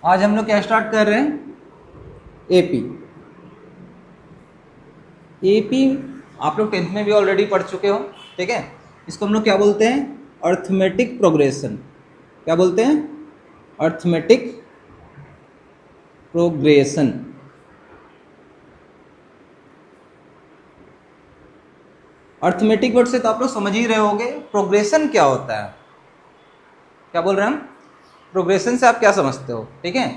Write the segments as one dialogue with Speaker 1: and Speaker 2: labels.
Speaker 1: आज हम लोग क्या स्टार्ट कर रहे हैं, एपी। एपी आप लोग 10th में भी ऑलरेडी पढ़ चुके हो, ठीक है। इसको हम लोग क्या बोलते हैं, अर्थमेटिक प्रोग्रेशन। क्या बोलते हैं, अर्थमेटिक प्रोग्रेशन। अर्थमेटिक वर्ड से तो आप लोग समझ ही रहे होंगे प्रोग्रेशन क्या होता है। क्या बोल रहे हैं हम, प्रोग्रेशन से आप क्या समझते हो, ठीक है।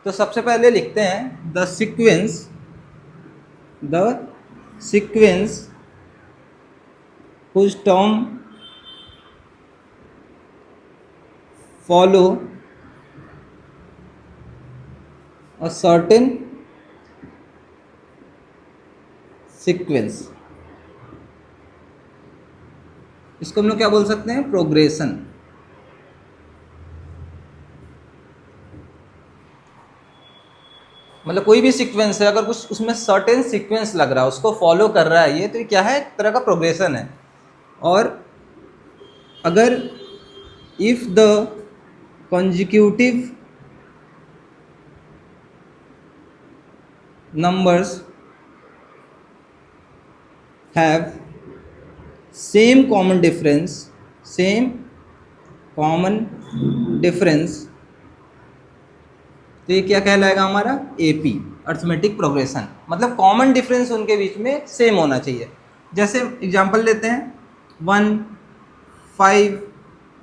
Speaker 1: तो सबसे पहले लिखते हैं the sequence whose term follow a certain sequence, इसको हम लोग क्या बोल सकते हैं, प्रोग्रेशन। मतलब कोई भी सीक्वेंस है, अगर कुछ उसमें सर्टेन सीक्वेंस लग रहा है, उसको फॉलो कर रहा है ये, तो ये क्या है, एक तरह का प्रोग्रेशन है। और अगर if the consecutive numbers have same common difference तो ये क्या कहलाएगा हमारा, एपी, अर्थमेटिक प्रोग्रेशन। मतलब कॉमन डिफरेंस उनके बीच में सेम होना चाहिए। जैसे एग्जांपल लेते हैं 1, 5,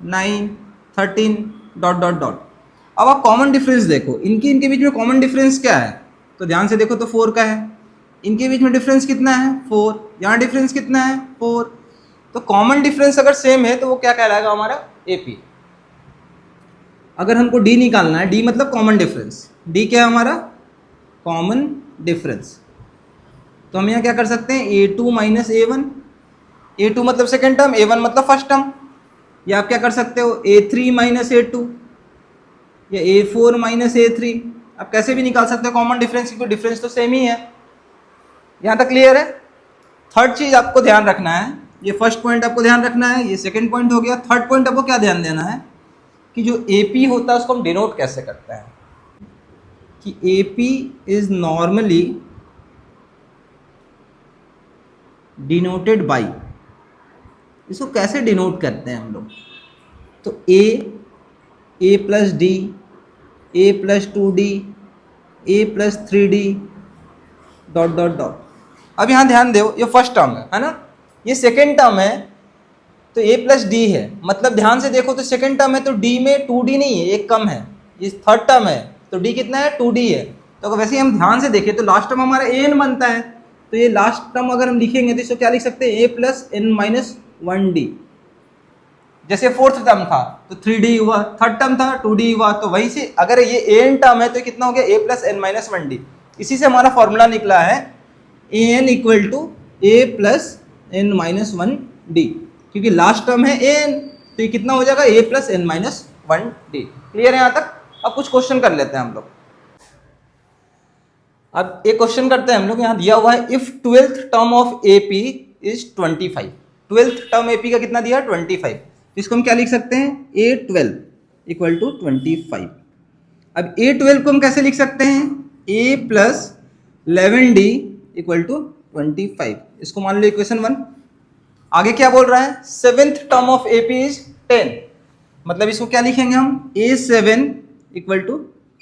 Speaker 1: 9, 13 ... अब आप कॉमन डिफरेंस देखो, इनके बीच में कॉमन डिफरेंस क्या है, तो ध्यान से देखो तो 4 का है। इनके बीच में डिफरेंस कितना है, 4। यहाँ डिफरेंस कितना है, 4। तो कॉमन डिफरेंस अगर सेम है तो वो क्या कहलाएगा हमारा, एपी। अगर हमको डी निकालना है, डी मतलब कॉमन डिफरेंस, डी क्या है हमारा, कॉमन डिफरेंस। तो हम यहाँ क्या कर सकते हैं, A2 माइनस A1। A2 मतलब सेकेंड टर्म, A1 मतलब फर्स्ट टर्म। या आप क्या कर सकते हो, A3 माइनस A2 या A4 माइनस A3। आप कैसे भी निकाल सकते हो कॉमन डिफरेंस, क्योंकि डिफरेंस तो सेम ही है। यहाँ तक क्लियर है। थर्ड चीज आपको ध्यान रखना है, ये फर्स्ट पॉइंट आपको ध्यान रखना है, ये सेकंड पॉइंट हो गया। थर्ड पॉइंट आपको क्या ध्यान देना है कि जो एपी होता है उसको हम डिनोट कैसे करते हैं, कि AP is normally denoted by, इसको कैसे डिनोट करते हैं हम लोग, तो ए प्लस डी, ए प्लस 2D, ए प्लस 3D ... अब यहाँ ध्यान दो, ये फर्स्ट टर्म है ना, ये सेकेंड टर्म है, तो a प्लस डी है। मतलब ध्यान से देखो तो सेकेंड टर्म है तो d में 2D नहीं है, एक कम है। ये थर्ड टर्म है तो d कितना है, 2D है। तो अगर वैसे ही हम ध्यान से देखें तो लास्ट टर्म हमारा an बनता है, तो ये लास्ट टर्म अगर हम लिखेंगे तो इसको क्या लिख सकते हैं, a plus n minus 1D। जैसे फोर्थ टर्म था तो 3D हुआ, थर्ड टर्म था 2D हुआ, तो वही से अगर ये an टर्म है तो कितना हो गया, a plus n minus 1D। इसी से हमारा फॉर्मूला निकला है an equal to a plus n minus 1D, क्योंकि लास्ट टर्म है an, तो ये कितना हो जाएगा, a plus n minus 1D। Clear है यहाँ तक। अब कुछ क्वेश्चन कर लेते हैं हम लोग। अब एक क्वेश्चन करते हैं हम लोग, यहाँ दिया हुआ है if 12th term of AP is 25। 12th term AP का कितना दिया, 25। इसको हम क्या लिख सकते हैं, A12 इक्वल टू 25। अब A12 को हम कैसे लिख सकते हैं, A plus 11D equal to 25। इसको मान लो इक्वेशन 1। आगे क्या बोल रहा है, 7th term of AP is 10। मतलब इसको क्या लिखेंगे हम, A7 इक्वल टू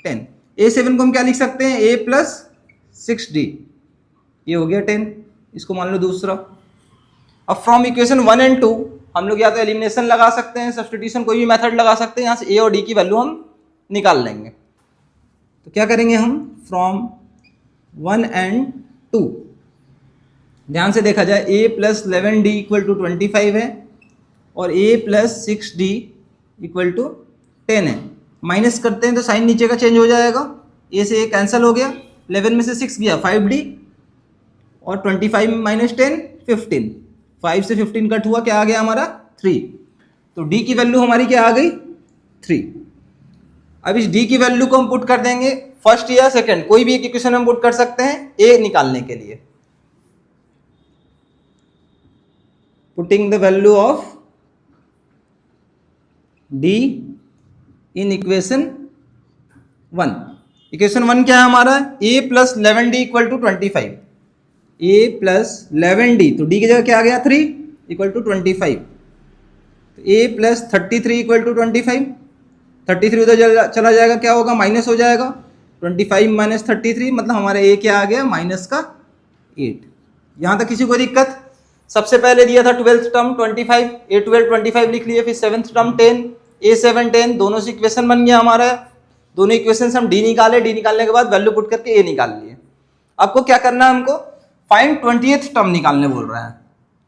Speaker 1: 10। A7 को हम क्या लिख सकते हैं, A प्लस 6D, ये हो गया 10। इसको मान लो दूसरा। अब फ्रॉम इक्वेशन 1 एंड 2 हम लोग या तो एलिमिनेशन लगा सकते हैं, सब्स्टिट्यूशन, कोई भी मेथड लगा सकते हैं। यहाँ से A और D की वैल्यू हम निकाल लेंगे। तो क्या करेंगे हम, फ्रॉम 1 एंड 2 ध्यान से देखा जाए, A plus 11D equal to 25 है और A plus 6D equal to 10 है। माइनस करते हैं तो साइन नीचे का चेंज हो जाएगा, A से A कैंसिल हो गया, 11 में से 6 गया 5D, और 25 माइनस 10 15, 5 से 15 कट हुआ, क्या आ गया हमारा 3। तो D की वैल्यू हमारी क्या आ गई, 3। अब इस D की वैल्यू को हम पुट कर देंगे फर्स्ट या सेकंड, कोई भी एक इक्वेशन हम पुट कर सकते हैं A निकालने के लिए। Putting the value of D in equation 1, equation 1 क्या है हमारा, a plus 11d equal to 25, a plus 11d, तो d की जगह क्या आ गया 3 इक्वल टू 25, तो a प्लस 33 इक्वल टू 25, 33 उधर चला जाएगा, क्या होगा माइनस हो जाएगा, 25 माइनस 33 मतलब हमारा a क्या आ गया माइनस का 8। यहाँ तक किसी को दिक्कत? सबसे पहले दिया था 12th टर्म 25, a12 25 लिख लिए, फिर 7th टर्म 10, a7 10, दोनों से इक्वेशन बन गया हमारा, दोनों इक्वेशन हम d निकाले, d निकालने के बाद वैल्यू पुट करके a निकाल लिए। आपको क्या करना है, हमको फाइंड 20th टर्म निकालने बोल रहा है,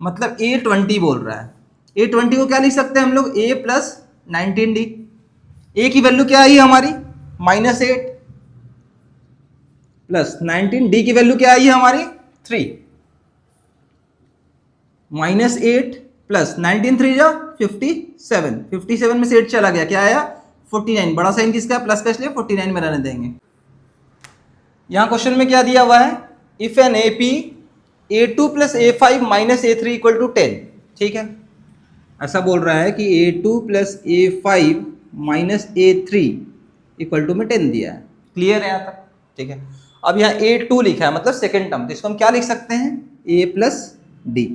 Speaker 1: मतलब a20 बोल रहा है। a20 को क्या लिख सकते हैं हम लोग, a प्लस 19d, a की वैल्यू क्या आई हमारी -8 प्लस 19, d की वैल्यू क्या आई है हमारी 3, -8 प्लस 19 3 जा 57, 57 में से 8 चला गया, क्या आया 49, बड़ा साइन किसका है प्लस का, इसलिए 49 में रहने देंगे। यहाँ क्वेश्चन में क्या दिया हुआ है, if an AP A2 plus A5 minus A3 equal to 10, ठीक है, ऐसा बोल रहा है कि A2 plus A5 minus A3 equal to में 10 दिया है, क्लियर है यहाँ तक, ठीक है। अब यहाँ A2 लिखा है मतलब सेकेंड टर्म, तो इसको हम क्या लिख सकते हैं, A plus D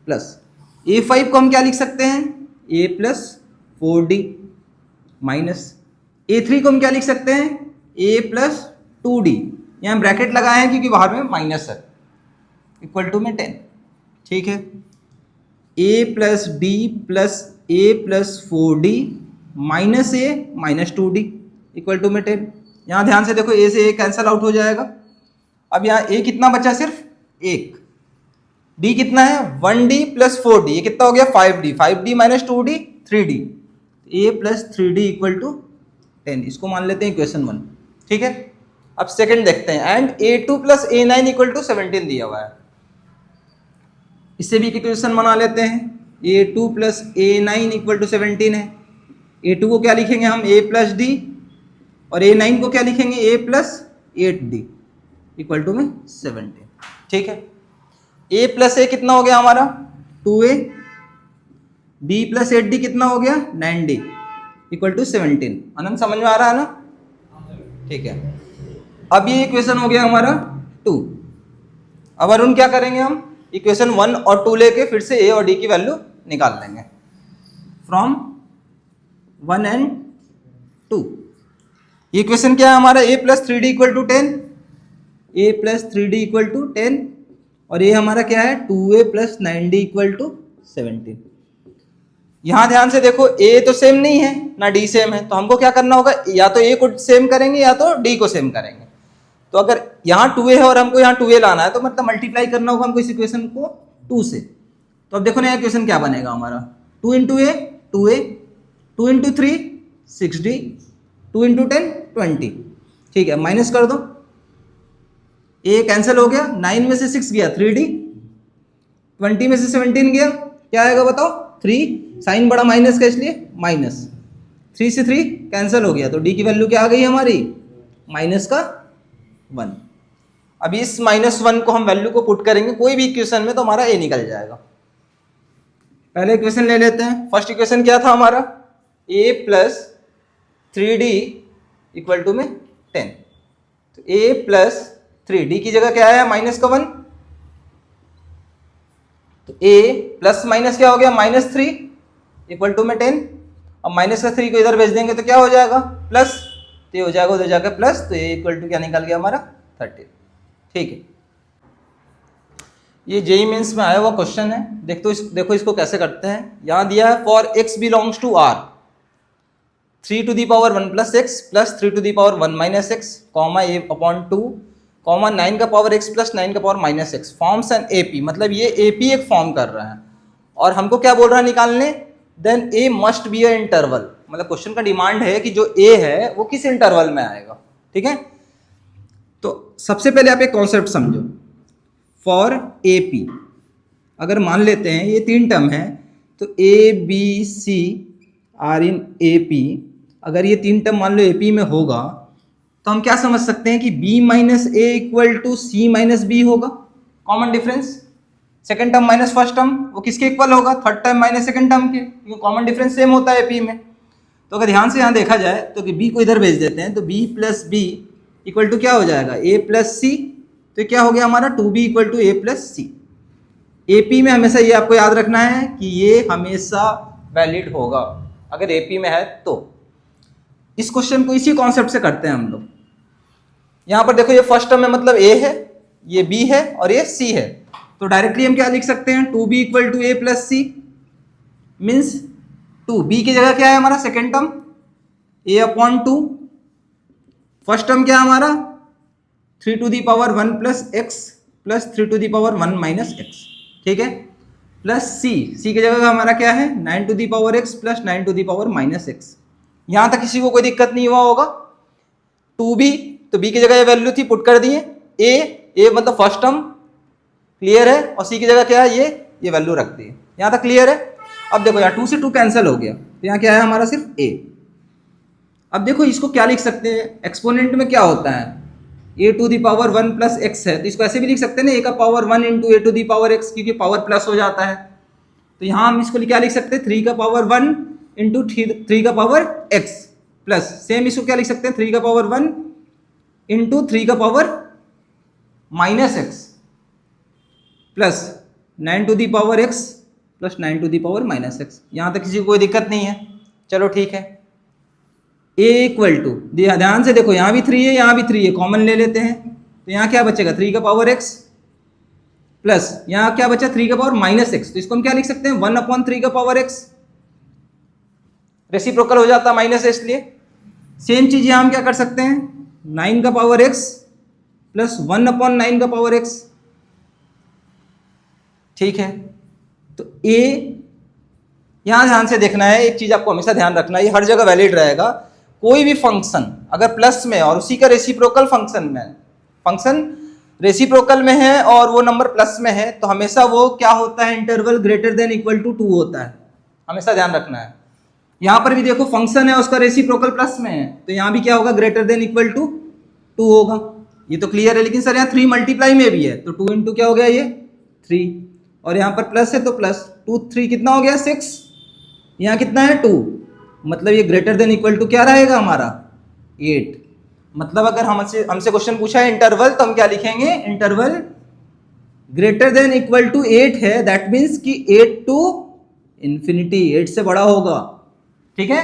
Speaker 1: plus A5 को हम क्या लिख सकते हैं, A plus 4D minus A3 को हम क्या लिख सकते हैं, A प्लस 2D, यहाँ ब्रैकेट लगाए हैं क्योंकि बाहर में माइनस है, इक्वल टू में 10, ठीक है। A plus D plus A plus 4D minus A minus 2D equal to में 10। यहाँ ध्यान से देखो, A से A कैंसल आउट हो जाएगा। अब यहाँ A कितना बचा, सिर्फ 1, D कितना है 1D प्लस 4D, ये कितना हो गया 5D, 5D minus 2D 3D, A plus 3D equal to 10, इसको मान लेते हैं इक्वेशन 1, ठीक है। अब सेकंड देखते हैं, and A2 plus A9 equal to 17 दिया हुआ है, इससे भी इक्वेशन बना लेते हैं, A2 plus A9 equal to 17 है, A2 को क्या लिखेंगे हम A प्लस D, और A9 को क्या लिखेंगे A plus 8D equal to में 17, ठीक है। A प्लस A कितना हो गया हमारा 2A, D प्लस 8D कितना हो गया 9D इक्वल टू 17, आनंद समझ में आ रहा है ना, ठीक है। अब ये इक्वेशन हो गया हमारा 2। अब अरुण क्या करेंगे, हम इक्वेशन 1 और 2 लेके फिर से A और D की वैल्यू निकाल लेंगे फ्रॉम 1 एंड 2। ये इक्वेशन क्या है हमारा, A plus 3D equal to 10, A plus 3D equal to 10, और ये हमारा क्या है 2A plus 9D equal to 17। यहां ध्यान से देखो, A तो सेम नहीं है ना D सेम है, तो हमको क्या करना होगा, या तो A को सेम करेंगे या तो D को सेम करेंगे। तो अगर यहाँ 2A है और हमको यहाँ 2A लाना है, तो मतलब मल्टीप्लाई करना होगा हमको इस इक्वेशन को 2 से। तो अब देखो नया इक्वेशन क्या बनेगा हमारा, 2 into A 2A, 2 into 3 6D, 2 into 10 20, ठीक है। माइनस कर दो, A कैंसिल हो गया, 9 में से 6 गया 3D, 20 में से 17 गया, क्या आएगा बताओ 3, साइन बड़ा माइनस का इसलिए माइनस, 3 से 3 कैंसिल हो गया, तो D की वैल्यू क्या आ गई हमारी माइनस का 1। अब इस -1 को हम वैल्यू को पुट करेंगे कोई भी इक्वेशन में, तो हमारा A निकल जाएगा। पहले इक्वेशन ले लेते हैं, फर्स्ट इक्वेशन क्या था हमारा, A plus 3D equal to में 10, तो A प्लस 3D की जगह क्या आया माइनस का 1, तो A प्लस माइनस क्या हो गया -3 इक्वल टू में 10, अब माइनस का 3 को इधर भेज देंगे तो क्या हो जाएगा प्लस, तो ये हो जाएगा उधर जाकर प्लस, तो ये इक्वल टू क्या निकल गया हमारा 30, ठीक है। ये जेईई मेंस में आया हुआ क्वेश्चन है, देखो इसको कैसे करते हैं। यहाँ दिया है for x belongs to R 3 to the power 1 plus x plus 3 to the power 1 minus x comma A upon 2 comma 9 का पावर x प्लस 9 का power minus x forms an AP, मतलब ये AP एक फॉर्म कर रहा है और हमको क्या बोल रहा है निकालने, then A must be a interval, मतलब क्वेश्चन का डिमांड है कि जो A है वो किस इंटरवल में आएगा, ठीक है। तो सबसे पहले आप एक कॉन्सेप्ट समझो, फॉर AP अगर मान लेते हैं ये 3 टर्म है, तो ABC आर इन AP, अगर ये 3 टर्म मान लो AP में होगा तो हम क्या समझ सकते हैं कि B minus A equal to C minus B होगा, common difference, second term minus first term वो किसके इक्वल होगा, third term minus second term के, क्योंकि कॉमन डिफरेंस सेम होता है AP में। तो अगर ध्यान से यहाँ देखा जाए तो कि B को इधर भेज देते हैं, तो B plus B equal to क्या हो जाएगा a प्लस सी, तो क्या हो गया हमारा 2b equal to a plus c. AP में हमेशा ये आपको याद रखना है कि ये हमेशा वैलिड होगा अगर AP में है तो। इस क्वेश्चन को इसी कॉन्सेप्ट से करते हैं हम लोग। यहां पर देखो ये फर्स्ट टर्म में मतलब A है, ये B है और ये C है, तो डायरेक्टली हम क्या लिख सकते हैं 2b equal to a plus c, means 2b की जगह क्या है हमारा second term a upon 2, first term क्या है हमारा 3 to the power 1 plus x plus 3 to the power 1 minus x, ठीक है, प्लस सी की जगह हमारा क्या है 9 to the power x plus 9 to the power minus x. यहां तक किसी को कोई दिक्कत नहीं हुआ होगा। 2b तो b की जगह ये वैल्यू थी, पुट कर दिए, a मतलब फर्स्ट टर्म क्लियर है, और सी की जगह क्या है ये वैल्यू रख दी। यहां तक क्लियर है। अब देखो यार 2 से 2 कैंसिल हो गया, तो यहाँ क्या है हमारा सिर्फ a। अब देखो इसको क्या लिख सकते हैं, एक्सपोनेंट में क्या होता है a to the power 1 plus x है, तो इसको ऐसे भी लिख सकते हैं ना a का power 1 into a to the power x, क्योंकि पावर प्लस हो जाता है। तो यहाँ हम इसको क्या लिख सकते हैं 3 का पावर 1 इंटू 3 का पावर x प्लस, सेम इसको क्या लिख सकते हैं 3 का पावर 1 इंटू 3 का power minus x plus 9 to the power x plus 9 to the power minus x. यहाँ तक किसी को कोई दिक्कत नहीं है, चलो ठीक है। a इक्वल टू, ध्यान से देखो यहाँ भी 3 है यहाँ भी 3 है, कॉमन ले लेते हैं, तो यहाँ क्या बचेगा 3 का पावर x प्लस यहाँ क्या बचा 3 का पावर माइनस एक्स, तो इसको हम क्या लिख सकते हैं 1 अपॉन 3 का पावर x, रेसिप्रोकल हो जाता है माइनस है इसलिए। सेम चीज यहाँ हम क्या कर सकते हैं 9 का पावर x प्लस 1 अपॉन 9 का पावर x, ठीक है। तो a यहां ध्यान से देखना है, एक चीज आपको हमेशा ध्यान रखना है, ये हर जगह वैलिड रहेगा। कोई भी फंक्शन अगर प्लस में और उसी का रेसिप्रोकल फंक्शन रेसिप्रोकल में है और वो नंबर प्लस में है, तो हमेशा वो क्या होता है interval greater than equal to 2 होता है, हमेशा ध्यान रखना है। यहां पर भी देखो फंक्शन है उसका रेसिप्रोकल प्लस में है, तो यहां भी क्या होगा ग्रेटर देन इक्वल टू 2 होगा, ये तो क्लियर है। लेकिन सर यहाँ 3 मल्टीप्लाई में भी है, तो 2 इंटू क्या हो गया ये 3, और यहाँ पर प्लस है तो प्लस 2 3 कितना हो गया 6, यहाँ कितना है 2, मतलब ये ग्रेटर देन इक्वल टू क्या रहेगा हमारा 8। मतलब अगर हमसे क्वेश्चन पूछा है इंटरवल, तो हम क्या लिखेंगे interval greater than equal to 8 है, दैट मीन्स कि 8 टू इन्फिनिटी, 8 से बड़ा होगा, ठीक है।